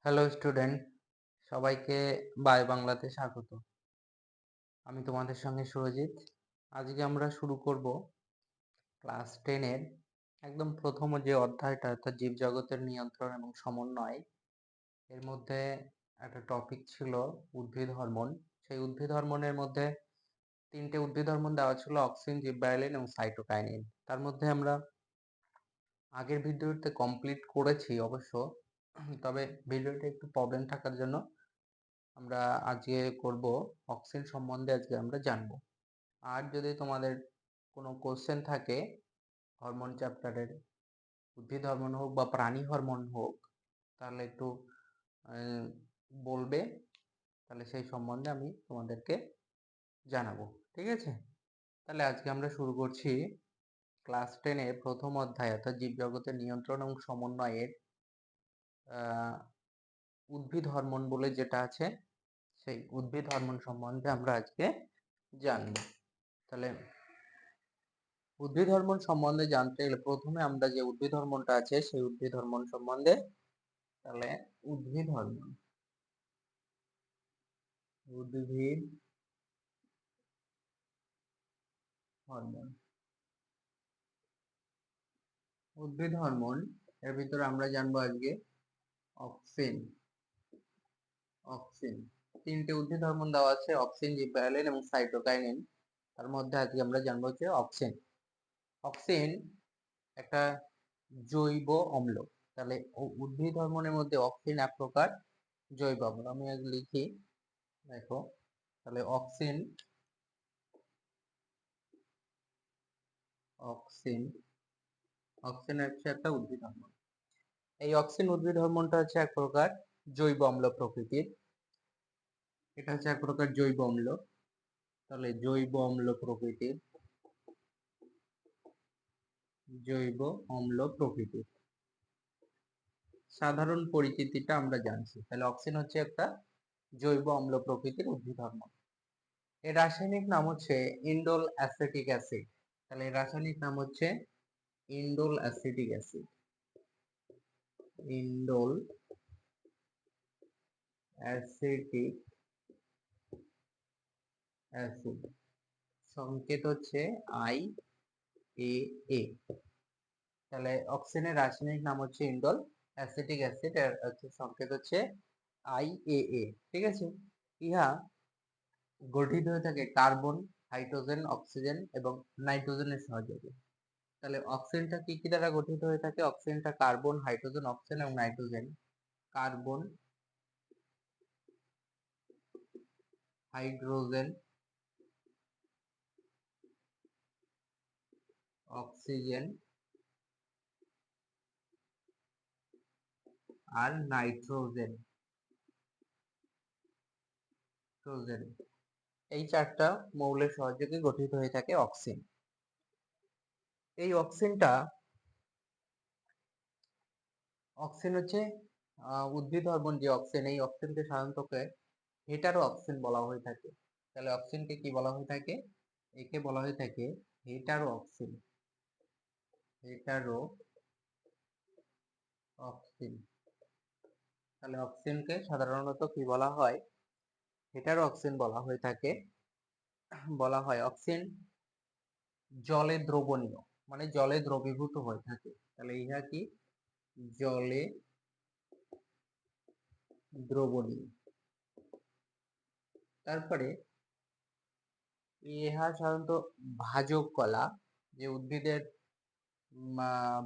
Hello student, সবাইকে by বাংলাতে স্বাগত। আমি তোমাদের সঙ্গে সুরজিৎ। আজকে আমরা শুরু করব ক্লাস 10 এর একদম প্রথম যে অধ্যায়টা, অর্থাৎ জীবজগতের নিয়ন্ত্রণ এবং সমন্বয়। এর মধ্যে একটা টপিক ছিল উদ্ভিদ হরমোন। সেই উদ্ভিদ হরমোনের মধ্যে তিনটে উদ্ভিদ হরমোন দেওয়া ছিল: অক্সিন, জিববারেলিন এবং সাইটোকাইনিন। তার মধ্যে আমরা আগের ভিডিওতে কমপ্লিট করেছি অবশ্য, তবে ভিডিওটা একটু প্রবলেম থাকার জন্য আমরা আজকে করব অক্সিন সম্বন্ধে। আজকে আমরা জানব। আর যদি তোমাদের কোনো কোশ্চেন থাকে হরমোন চ্যাপ্টারের, উদ্ভিদ হরমোন হোক বা প্রাণী হরমোন হোক, তাহলে একটু আহ, বলবে, তাহলে সেই সম্বন্ধে আমি তোমাদেরকে জানাবো। ঠিক আছে, তাহলে আজকে আমরা শুরু করছি ক্লাস 10 এর প্রথম অধ্যায়, অর্থাৎ জীবজগতের নিয়ন্ত্রণ এবং সমন্বয়ের উদ্ভিদ হরমোন বলে যেটা আছে, সেই উদ্ভিদ হরমোন সম্বন্ধে আমরা আজকে জানব। তাহলে উদ্ভিদ হরমোন সম্বন্ধে জানতে গেলে প্রথমে আমরা যে উদ্ভিদ হরমোনটা আছে সেই উদ্ভিদ হরমোন সম্বন্ধে, তাহলে উদ্ভিদ হরমোন উদ্ভিদ হরমোন উদ্ভিদ হরমোন এর ভিতরে আমরা জানবো আজকে অক্সিন। অক্সিন তিনটে উদ্ভিদ হরমোন দেওয়া আছে: অক্সিন, জিববারেলিন এবং সাইটোকাইনিন। তার মধ্যে আজকে আমরা জানবো হচ্ছে অক্সিন। অক্সিন একটা জৈব অম্ল। তাহলে উদ্ভিদ হরমোনের মধ্যে অক্সিন এক প্রকার জৈব অম্ল। আমি আজ লিখি, দেখো। তাহলে অক্সিন অক্সিন অক্সিন হচ্ছে একটা উদ্ভিদ হরমোন। এই অক্সিন উদ্ভিদ হরমোনটা হচ্ছে এক প্রকার জৈব অম্ল প্রকৃতির। এটা হচ্ছে এক প্রকার জৈব অম্ল। তাহলে জৈব অম্ল প্রকৃতির, জৈব অম্ল প্রকৃতির সাধারণ পরিচিতিটা আমরা জানছি। তাহলে অক্সিন হচ্ছে একটা জৈব অম্ল প্রকৃতির উদ্ভিদ হরমোন। এর রাসায়নিক নাম হচ্ছে ইন্ডোল অ্যাসিটিক অ্যাসিড। তাহলে এর রাসায়নিক নাম হচ্ছে indole acetic acid. Indole acetic acid, সংকেত হচ্ছে আই এ এ। তাহলে অক্সিজেনের রাসায়নিক নাম হচ্ছে ইন্ডোল অ্যাসিটিক অ্যাসিড, এর হচ্ছে সংকেত হচ্ছে আই এ এ। ঠিক আছে, ইহা গঠিত হয়ে থাকে কার্বন, হাইড্রোজেন, অক্সিজেন এবং নাইট্রোজেনের সহযোগে। তাহলে অক্সিজেনটা কি কি দ্বারা গঠিত হয়ে থাকে? অক্সিজেনটা কার্বন, হাইড্রোজেন, অক্সিজেন এবং নাইট্রোজেন। কার্বন, হাইড্রোজেন, অক্সিজেন আর নাইট্রোজেন। এই চারটা মৌলের সহযোগে গঠিত হয়ে থাকে অক্সিজেন। এই অক্সিজেন হচ্ছে উদ্ভিদ হরমোন। যে অক্সিজেন, এই অক্সিজেনকে সাধারণত হেটারো অক্সিজেন বলা হয়ে থাকে। তাহলে অক্সিজেনকে কি বলা হয়ে থাকে? একে বলা হয়ে থাকে হেটারো অক্সিজেন। Hetero oxygen. তাহলে অক্সিজেনকে সাধারণত কি বলা হয়? হেটারো অক্সিজেন বলা হয়ে থাকে। বলা হয় অক্সিজেন জলে দ্রবণীয়, মানে জলে দ্রবীভূত হয়ে থাকে। তাহলে ইহা কি? জলে দ্রবণীয়। তারপরে ইহা সাধারণত ভাজক কলা, যে উদ্ভিদের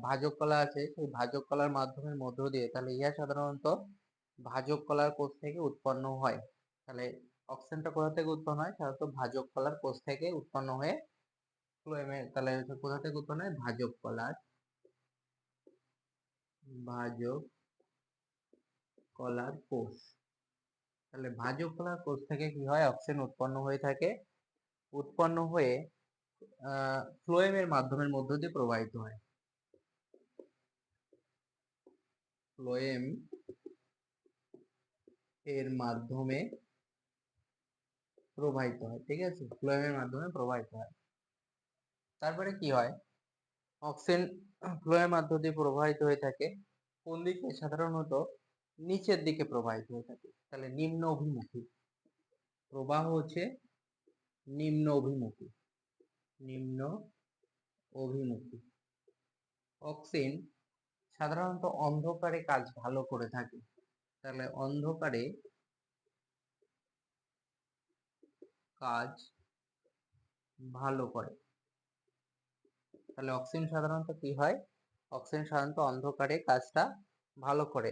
ভাজক কলা আছে, সেই ভাজক কলার মাধ্যমের মধ্য দিয়ে, তাহলে ইহা সাধারণত ভাজক কলার কোষ থেকে উৎপন্ন হয়। তাহলে অক্সিজেনটা কোথা থেকে উৎপন্ন হয়? সাধারণত ভাজক কলার কোষ থেকে উৎপন্ন হয়ে ফ্লোয়েমে। তাহলে কোথা থেকে উৎপন্ন হয়? ভাজক কলার কোষ। তাহলে ভাজক কলার কোষ থেকে কি হয়? অক্সিজেন উৎপন্ন হয়ে থাকে। উৎপন্ন হয়ে ফ্লোয়েমের মাধ্যমের মধ্য দিয়ে প্রবাহিত হয়। ফ্লোয়েম এর মাধ্যমে প্রবাহিত হয়। ঠিক আছে, ফ্লোয়েমের মাধ্যমে প্রবাহিত হয়। তারপরে কি হয়? অক্সিজেন ফ্লোয়ের মাধ্য দিয়ে প্রবাহিত হয়ে থাকে কোন দিকে? সাধারণত নিচের দিকে প্রবাহিত হয়ে থাকে। তাহলে নিম্ন অভিমুখী প্রবাহ হচ্ছে নিম্ন অভিমুখী। নিম্ন অভিমুখী অক্সিন সাধারণত অন্ধকারে কাজ ভালো করে থাকে। তাহলে অন্ধকারে কাজ ভালো করে। তাহলে অক্সিন সাধারণত কি হয়? অক্সিন সাধারণত অন্ধকারে কাজটা ভালো করে।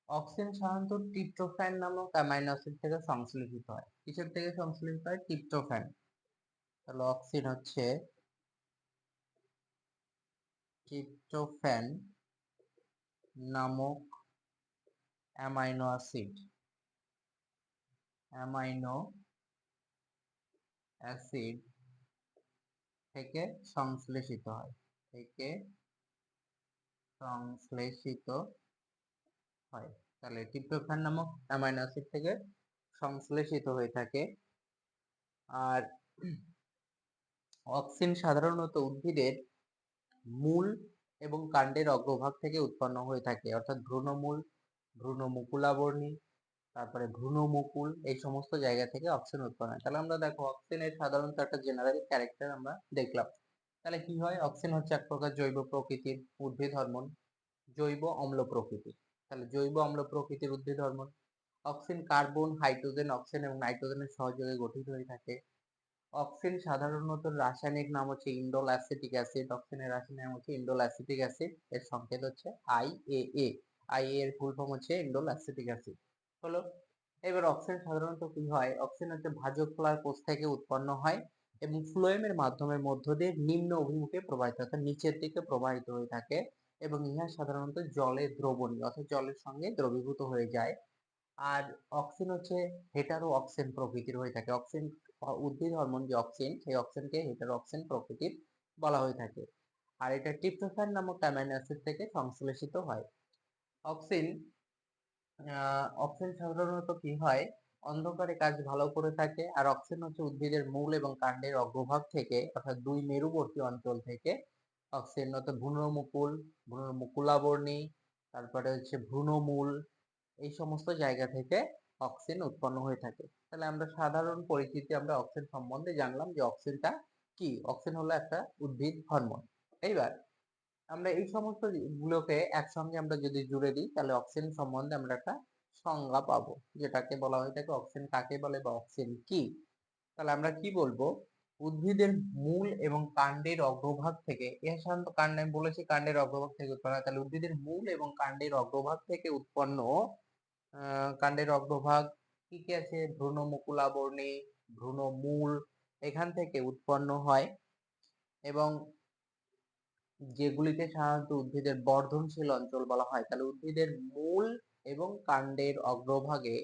অক্সিন সাধারণত ট্রিপ্টোফ্যান নামক অ্যামাইনো অ্যাসিড থেকে সংশ্লেষিত হয়। কিসের থেকে সংশ্লেষিত হয়? ট্রিপ্টোফ্যান। তাহলে অক্সিন হচ্ছে ট্রিপ্টোফ্যান নামক অ্যামাইনো অ্যাসিড থেকে সংশ্লেষিত হয়। তাহলে ট্রিপ্টোফ্যান নামক অ্যামাইনো অ্যাসিড থেকে সংশ্লেষিত হয়ে থাকে। আর অক্সিন সাধারণত উদ্ভিদের মূল এবং কাণ্ডের অগ্রভাগ থেকে উৎপন্ন হয়ে থাকে, অর্থাৎ ভ্রূণমূল, ভ্রূণমুকুলাবর্ণী, তারপরে ভ্রূণমুকুল, এই সমস্ত জায়গা থেকে অক্সিন উৎপন্ন হয়। তাহলে আমরা দেখো অক্সিনের সাধারণত একটা জেনারেল ক্যারেক্টার আমরা দেখলাম। তাহলে কি হয়? অক্সিন হচ্ছে এক প্রকার জৈব প্রকৃতির উদ্ভিদ হরমোন, জৈব অম্ল প্রকৃতির। তাহলে জৈব অম্ল প্রকৃতির উদ্ভিদ hormone. Auxin carbon, hydrogen, oxygen এবং নাইট্রোজেনের সহযোগে গঠিত হয়ে থাকে। অক্সিন সাধারণত রাসায়নিক নাম হচ্ছে ইন্ডোল অ্যাসিটিক অ্যাসিড। অক্সিনের রাসায়নিক নাম হচ্ছে ইন্ডোল অ্যাসিটিক অ্যাসিড। এর সংকেত হচ্ছে IAA। IA এর ফুল ফর্ম হচ্ছে ইন্ডোল অ্যাসিটিক অ্যাসিড। হলো। এবার অক্সিন সাধারণত কি হয়? অক্সিন হচ্ছে ভাজক ফ্লোয়ার কোষ থেকে উৎপন্ন হয় এবং ফ্লোয়েমের মাধ্যমের মধ্য দিয়ে নিম্ন অভিমুখে প্রবাহিত, অর্থাৎ নিচের দিকে প্রবাহিত হয়ে থাকে এবং ইহা সাধারণত জলে দ্রবণীয়, অর্থাৎ জলের সঙ্গে দ্রবীভূত হয়ে যায়। আর অক্সিন হচ্ছে হেটারো অক্সিন প্রকৃতির হয়ে থাকে। অক্সিন উদ্ভিদ হরমোন যে অক্সিন, সেই অক্সিনকে হেটারো অক্সিন প্রকৃতির বলা হয়ে থাকে। আর এটা ট্রিপ্টোফ্যান নামক অ্যামাইনো অ্যাসিড থেকে সংশ্লেষিত হয়। অক্সিন অক্সিন সাধারণত কি হয়? অন্ধকারে কাজ ভালো করে থাকে। আর অক্সিন হচ্ছে উদ্ভিদের মূল এবং কাণ্ডের অগ্রভাগ থেকে, অর্থাৎ দুই মেরুবর্তী অঞ্চল থেকে অক্সিন, অর্থাৎ ভ্রূণমুকুল, ভ্রূণমুকুলাবর্ণী, তারপরে হচ্ছে ভ্রূণমূল, এই সমস্ত জায়গা থেকে অক্সিন উৎপন্ন হয়ে থাকে। তাহলে আমরা সাধারণ পরিচিতি আমরা অক্সিন সম্বন্ধে জানলাম যে অক্সিনটা কি। অক্সিন হলো একটা উদ্ভিদ হরমোন। এইবার আমরা এই সমস্ত গুলোকে একসঙ্গে আমরা যদি জুড়ে দিই, তাহলে অক্সিন সম্বন্ধে আমরা একটা সংজ্ঞা পাবো, যেটাকে বলা হয়ে থাকে অক্সিন কাকে বলে বা অক্সিন কি। তাহলে আমরা কি বলবো? উদ্ভিদের মূল এবং কাণ্ডের অগ্রভাগ থেকে, এর সাধারণত কাণ্ডে, আমি বলেছি কাণ্ডের অগ্রভাগ থেকে উৎপন্ন হয়। তাহলে উদ্ভিদের মূল এবং কাণ্ডের অগ্রভাগ থেকে উৎপন্ন, কাণ্ডের অগ্রভাগ কি কি আছে? ভ্রূণমুকুলাবর্ণী, ভ্রূণমূল, এখান থেকে উৎপন্ন হয় এবং যেগুলিকে সাধারণত উদ্ভিদের বর্ধনশীল অঞ্চল বলা হয়। তাহলে উদ্ভিদের মূল এবং কাণ্ডের অগ্রভাগে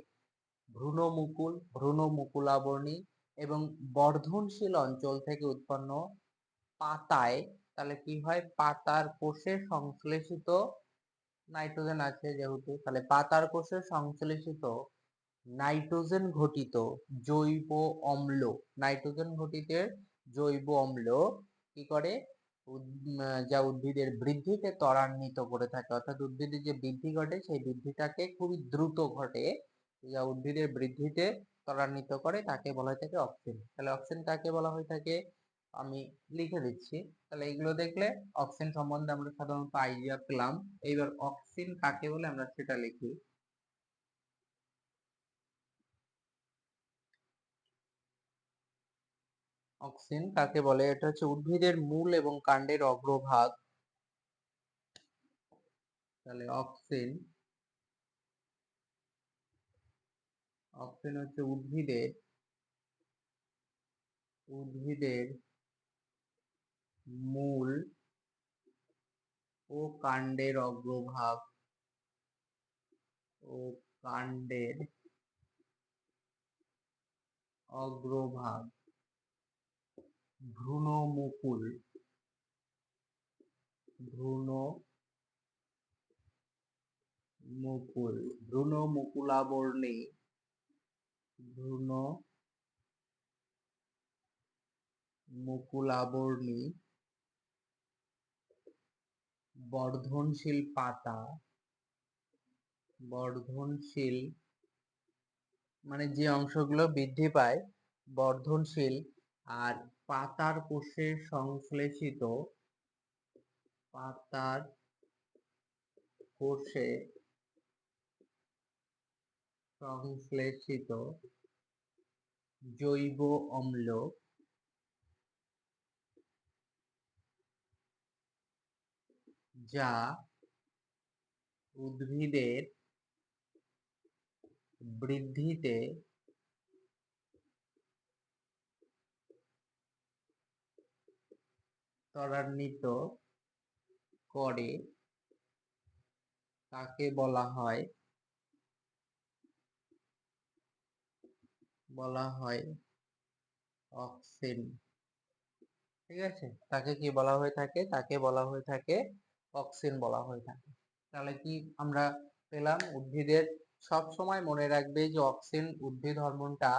ভ্রূণমুকুল, ভ্রূণমুকুলাবর্ণী এবং বর্ধনশীল অঞ্চল থেকে উৎপন্ন পাতায়, তাহলে কি হয়? পাতার কোষে সংশ্লেষিত নাইট্রোজেন আছে যেহেতু, তাহলে পাতার কোষে সংশ্লেষিত নাইট্রোজেন ঘটিত জৈব অম্ল, নাইট্রোজেন ঘটিত জৈব অম্ল কি করে? যা উদ্ভিদের বৃদ্ধিকে ত্বরান্বিত করে থাকে, অর্থাৎ উদ্ভিদের যে বৃদ্ধি ঘটে সেই বৃদ্ধিটাকে খুবই দ্রুত ঘটে, যা উদ্ভিদের বৃদ্ধিতে ত্বরান্বিত করে, তাকে বলা হয়ে থাকে অক্সিন। তাহলে অক্সিন কাকে বলা হয়ে থাকে আমি লিখে দিচ্ছি। তাহলে এগুলো দেখলে অক্সিন সম্বন্ধে আমরা সাধারণত আইডিয়া পেলাম। এইবার অক্সিন কাকে বলে আমরা সেটা লিখি। অক্সিন কাকে বলে? এটা হচ্ছে উদ্ভিদের মূল এবং কাণ্ডের অগ্রভাগ। তাহলে অক্সিন, অক্সিন হচ্ছে উদ্ভিদের মূল ও কাণ্ডের অগ্রভাগ, ও কাণ্ডের অগ্রভাগ, ভ্রূণমুকুল, ভ্রূণমুকুল, ভ্রূণমুকুলাবর্ণী, ভ্রূণমুকুলাবর্ণী, বর্ধনশীল পাতা, বর্ধনশীল মানে যে অংশগুলো বৃদ্ধি পায়, বর্ধনশীল। আর পাতার কোষে সংশ্লেষিত, পাতার কোষে সংশ্লেষিত জৈব অম্ল, যা উদ্ভিদের বৃদ্ধিতে ত্বরান্বিত করে, তাকে বলা হয় অক্সিন। ঠিক আছে, তাকে কি বলা হয়ে থাকে? তাকে বলা হয়ে থাকে অক্সিন বলা হয়ে থাকে। তাহলে কি আমরা পেলাম? উদ্ভিদের সব সময় মনে রাখবে যে অক্সিন উদ্ভিদ হরমোনটা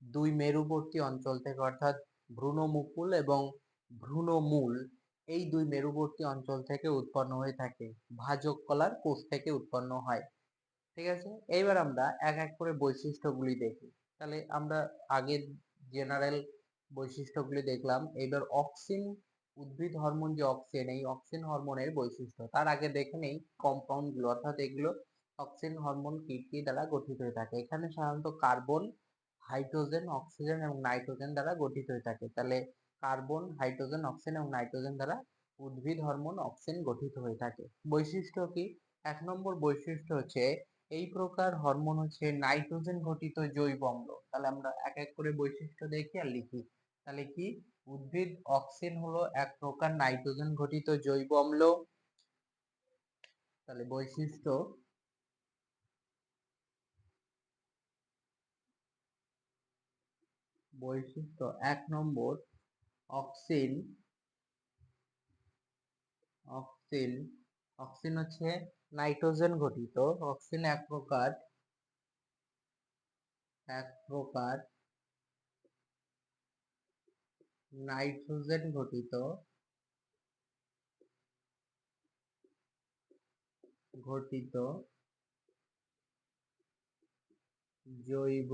দুই মেরুবর্তী অঞ্চল থেকে, অর্থাৎ ভ্রূণমুকুল এবং ভ্রূণমূল, এই দুই মেরুবর্তী অঞ্চল থেকে উৎপন্ন হয়ে থাকে, ভাজক কলার কোষ থেকে উৎপন্ন হয়। ঠিক আছে, এইবার আমরা এক এক করে বৈশিষ্ট্যগুলি দেখি। তাহলে আমরা আগের জেনারেল বৈশিষ্ট্যগুলি দেখলাম, এবার অক্সিন উদ্ভিদ হরমোন যে অক্সিন, এই অক্সিন হরমোনের বৈশিষ্ট্য। তার আগে দেখে নেই কম্পাউন্ড গুলো, অর্থাৎ এগুলো অক্সিন হরমোন কি কি দ্বারা গঠিত হয়ে থাকে। এখানে সাধারণত কার্বন, হাইড্রোজেন, অক্সিজেন এবং নাইট্রোজেন দ্বারা গঠিত হয়ে থাকে। তাহলে কার্বন, হাইড্রোজেন, অক্সিজেন এবং নাইট্রোজেন দ্বারা উদ্ভিদ হরমোন অক্সিন গঠিত হয়ে থাকে। বৈশিষ্ট্য কি? এক নম্বর বৈশিষ্ট্য হচ্ছে এই প্রকার হরমোন হচ্ছে নাইট্রোজেন ঘটিত জৈব অম্ল। তাহলে আমরা এক এক করে বৈশিষ্ট্য দেখি আর লিখি। তাহলে কি? উদ্ভিদ অক্সিন হলো এক প্রকার নাইট্রোজেন ঘটিত জৈব অম্ল। তাহলে বৈশিষ্ট্য, এক নম্বর, অক্সিন অক্সিন অক্সিন হচ্ছে নাইট্রোজেন ঘটিত। অক্সিন এক প্রকার নাইট্রোজেন ঘটিত জৈব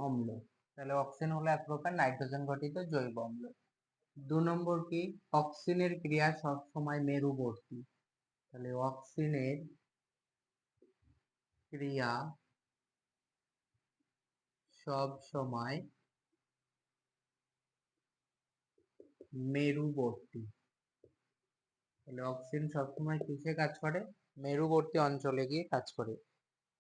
অম্ল। তাহলে অক্সিন হলো এক প্রকার নাইট্রোজেন ঘটিত জৈব অম্ল। দু নম্বর কি? অক্সিনের ক্রিয়া সবসময় মেরুবর্তী। তাহলে অক্সিনের ক্রিয়া সব সময় মেরুবর্তী। তাহলে অক্সিন সবসময় কিসে কাজ করে? মেরুবর্তী অঞ্চলে গিয়ে কাজ করে।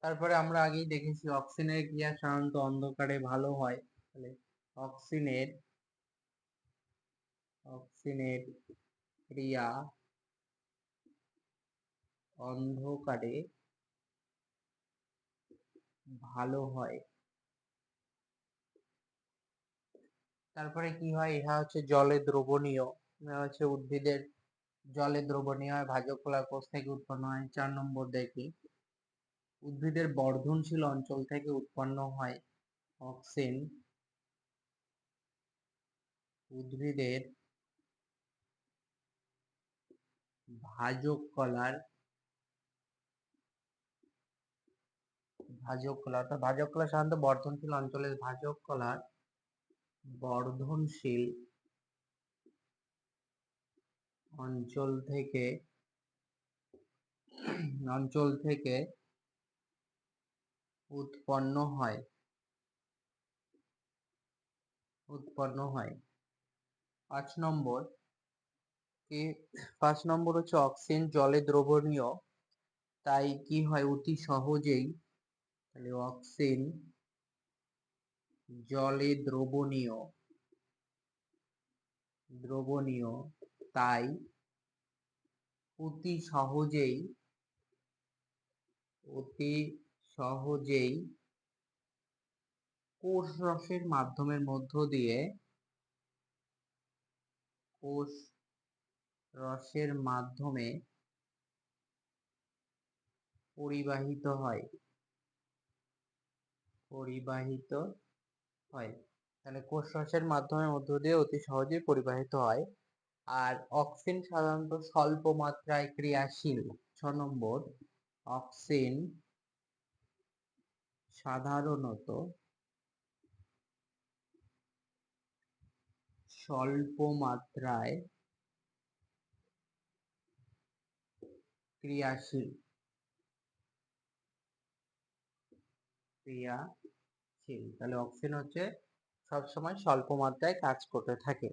তারপরে আমরা আগেই দেখেছি অক্সিনের ক্রিয়া সাধারণত অন্ধকারে ভালো হয়। তাহলে অক্সিনের অক্সিনের ক্রিয়া অন্ধকারে ভালো হয়। তারপরে কি হয়? ইহা হচ্ছে জলে দ্রবণীয়। ইহা হচ্ছে উদ্ভিদের জলে দ্রবণীয় হয়, ভাজক কলার কোষ থেকে উৎপন্ন হয়। 4 নম্বর দেখি, উদ্ভিদের বর্ধনশীল অঞ্চল থেকে উৎপন্ন হয়। অক্সিন উদ্ভিদের ভাজক কলার অর্থাৎ ভাজক কলা সাধারণত বর্ধনশীল অঞ্চলের বর্ধনশীল অঞ্চল থেকে উৎপন্ন হয়। 5 নম্বর কি? 5 নম্বর হচ্ছে অক্সিন জলে দ্রবণীয়, তাই কি হয়? অতি সহজেই, তাহলে অক্সিন জলে দ্রবণীয় তাই অতি সহজেই কোষ রসের মাধ্যমে পরিবাহিত হয়। তাহলে কোষ রসের মধ্য দিয়ে অতি সহজেই পরিবাহিত হয়। আর অক্সিন সাধারণত স্বল্প মাত্রায় ক্রিয়াশীল। নম্বর, অক্সিন সাধারণত স্বল্প মাত্রায় ক্রিয়াশীল। তাহলে অক্সিন হচ্ছে সবসময় স্বল্প মাত্রায় কাজ করতে থাকে।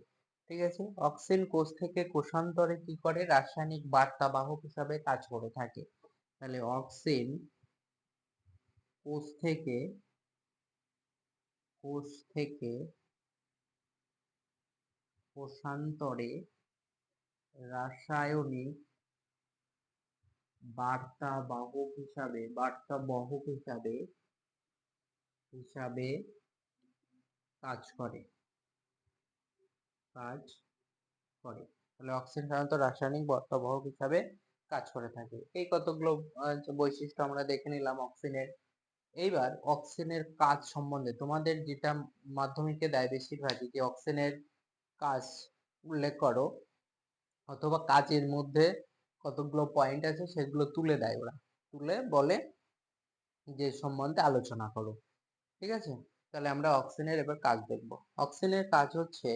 ঠিক আছে, অক্সিন কোষ থেকে কোষান্তরে কি করে? রাসায়নিক বার্তা বাহক হিসাবে কাজ করে থাকে। তাহলে অক্সিন কোষ থেকে কোষান্তরে রাসায়নিক বার্তাবাহক হিসাবে কাজ করে। তাহলে অক্সিন সাধারণত রাসায়নিক বার্তাবাহক হিসাবে কাজ করে থাকে। এই কতগুলো বৈশিষ্ট্য আমরা দেখে নিলাম অক্সিনের। এইবার অক্সিনের কাজ সম্বন্ধে তোমাদের যেটা মাধ্যমিকে দেয় বেশিরভাগই, যে অক্সিনের কাজ উল্লেখ করো, অথবা কাজের মধ্যে কতগুলো পয়েন্ট আছে সেগুলো তুলে দেয়, ওরা তুলে বলে যে সম্বন্ধে আলোচনা করো। ঠিক আছে, তাহলে আমরা অক্সিনের এবার কাজ দেখব। অক্সিনের কাজ হচ্ছে,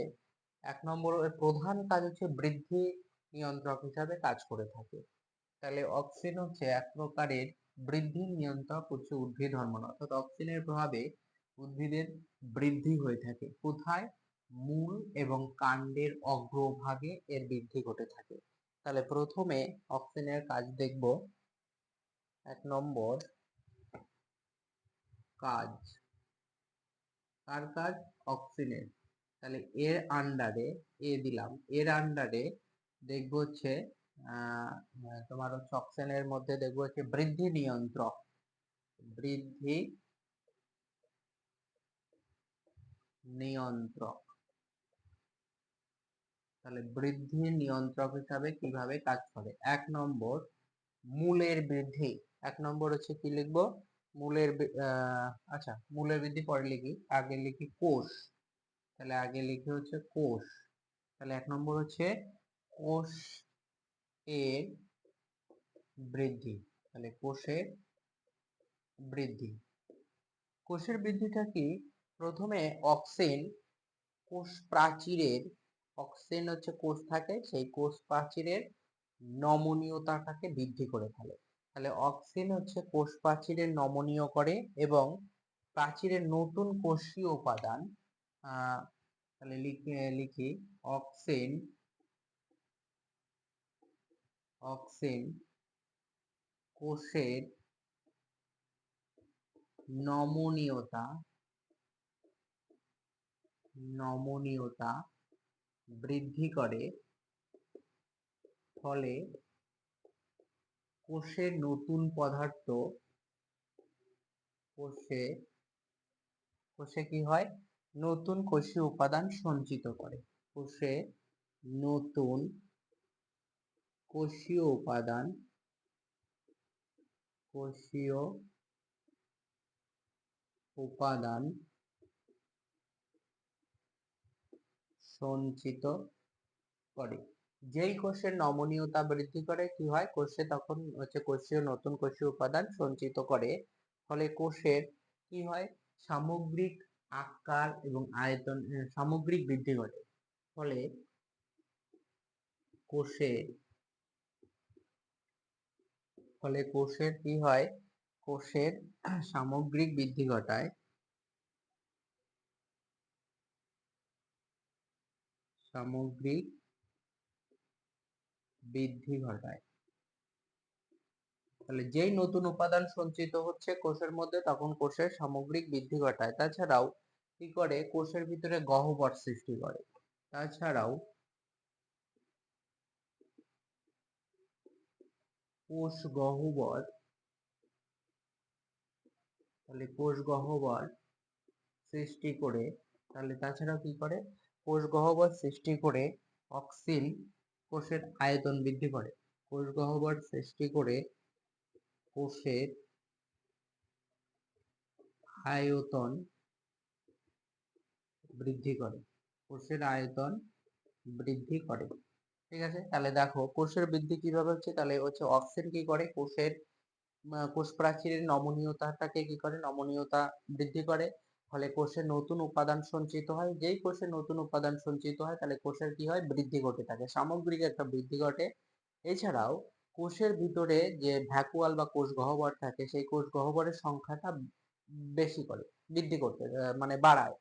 1 নম্বর প্রধান কাজ হচ্ছে বৃদ্ধি নিয়ন্ত্রক হিসাবে কাজ করে থাকে। তাহলে অক্সিন হচ্ছে এক প্রকারের বৃদ্ধি নিয়ন্ত্রক হচ্ছে উদ্ভিদ হরমোন, অর্থাৎ অক্সিনের প্রভাবে উদ্ভিদের বৃদ্ধি হয়ে থাকে। কোথায়? মূল এবং কাণ্ডের অগ্রভাগে এর বৃদ্ধি ঘটে থাকে। তাহলে প্রথমে অক্সিনের কাজ দেখব। 1 নম্বর কাজ, কার কাজ? অক্সিনের। তাহলে এর আন্ডারে, দিলাম, এর আন্ডারে দেখব হচ্ছে তোমার হচ্ছে অক্সিনের মধ্যে দেখব হচ্ছে বৃদ্ধি নিয়ন্ত্রক। তাহলে বৃদ্ধি নিয়ন্ত্রক হিসাবে কিভাবে কাজ করে? 1 নম্বর মূলের বৃদ্ধি। 1 নম্বর হচ্ছে কি লিখবো? আচ্ছা, মূলের বৃদ্ধি পরে লিখি, আগে লিখি কোষ। তাহলে আগে লিখি হচ্ছে কোষ। তাহলে 1 নম্বর হচ্ছে কোষ এর বৃদ্ধি। তাহলে কোষের বৃদ্ধিটা কি? প্রথমে অক্সিন কোষ প্রাচীরের, অক্সিন হচ্ছে কোষ থাকে, সেই কোষ প্রাচীরের নমনীয়তাটাকে বৃদ্ধি করে ফেলে। তাহলে অক্সিন হচ্ছে কোষ প্রাচীরের নমনীয় করে এবং প্রাচীরের নতুন কোষীয় উপাদান, তাহলে লিখি অক্সিন কোষের নমনীয়তা বৃদ্ধি করে, ফলে কোষের নতুন পদার্থ, কোষে কি হয়? নতুন কোষীয় উপাদান সঞ্চিত করে। কোষে নতুন কোষীয় উপাদান সঞ্চিত করে। যেই কোষের নমনীয়তা বৃদ্ধি করে কি হয়? কোষে তখন হচ্ছে নতুন কোষীয় উপাদান সঞ্চিত করে, ফলে কোষের কি হয়? সামগ্রিক আকার এবং আয়তন, সামগ্রিক বৃদ্ধি ঘটে। ফলে কোষের কি হয়? কোষের সামগ্রিক বৃদ্ধি ঘটায়, তাহলে যেই নতুন উপাদান সঞ্চিত হচ্ছে কোষের মধ্যে, তখন কোষের সামগ্রিক বৃদ্ধি ঘটায়। তাছাড়াও কি করে? কোষের ভিতরে গহ্বর সৃষ্টি করে। কোষ গহ্বর সৃষ্টি করে, তাছাড়াও কি করে? কোষ গহ্বর সৃষ্টি করে অক্সিন কোষের আয়তন বৃদ্ধি করে। কোষ গহ্বর সৃষ্টি করে কোষের আয়তন বৃদ্ধি করে। ঠিক আছে? তাহলে দেখো কোষের বৃদ্ধি কিভাবে হচ্ছে, তাহলে হচ্ছে অক্সিন কি করে, কোষ প্রাচীরের নমনীয়তাটাকে কি করে, নমনীয়তা বৃদ্ধি করে। ফলে কোষে নতুন উপাদান সঞ্চিত হয়। যেই কোষে নতুন উপাদান সঞ্চিত হয় তাহলে কোষের কি হয়, বৃদ্ধি ঘটে থাকে, সামগ্রিক একটা বৃদ্ধি ঘটে। এছাড়াও কোষের ভিতরে যে ভ্যাকুয়াল বা কোষ গহ্বর থাকে সেই কোষ গহ্বরের সংখ্যাটা বেশি করে, বৃদ্ধি করতে মানে বাড়ায়।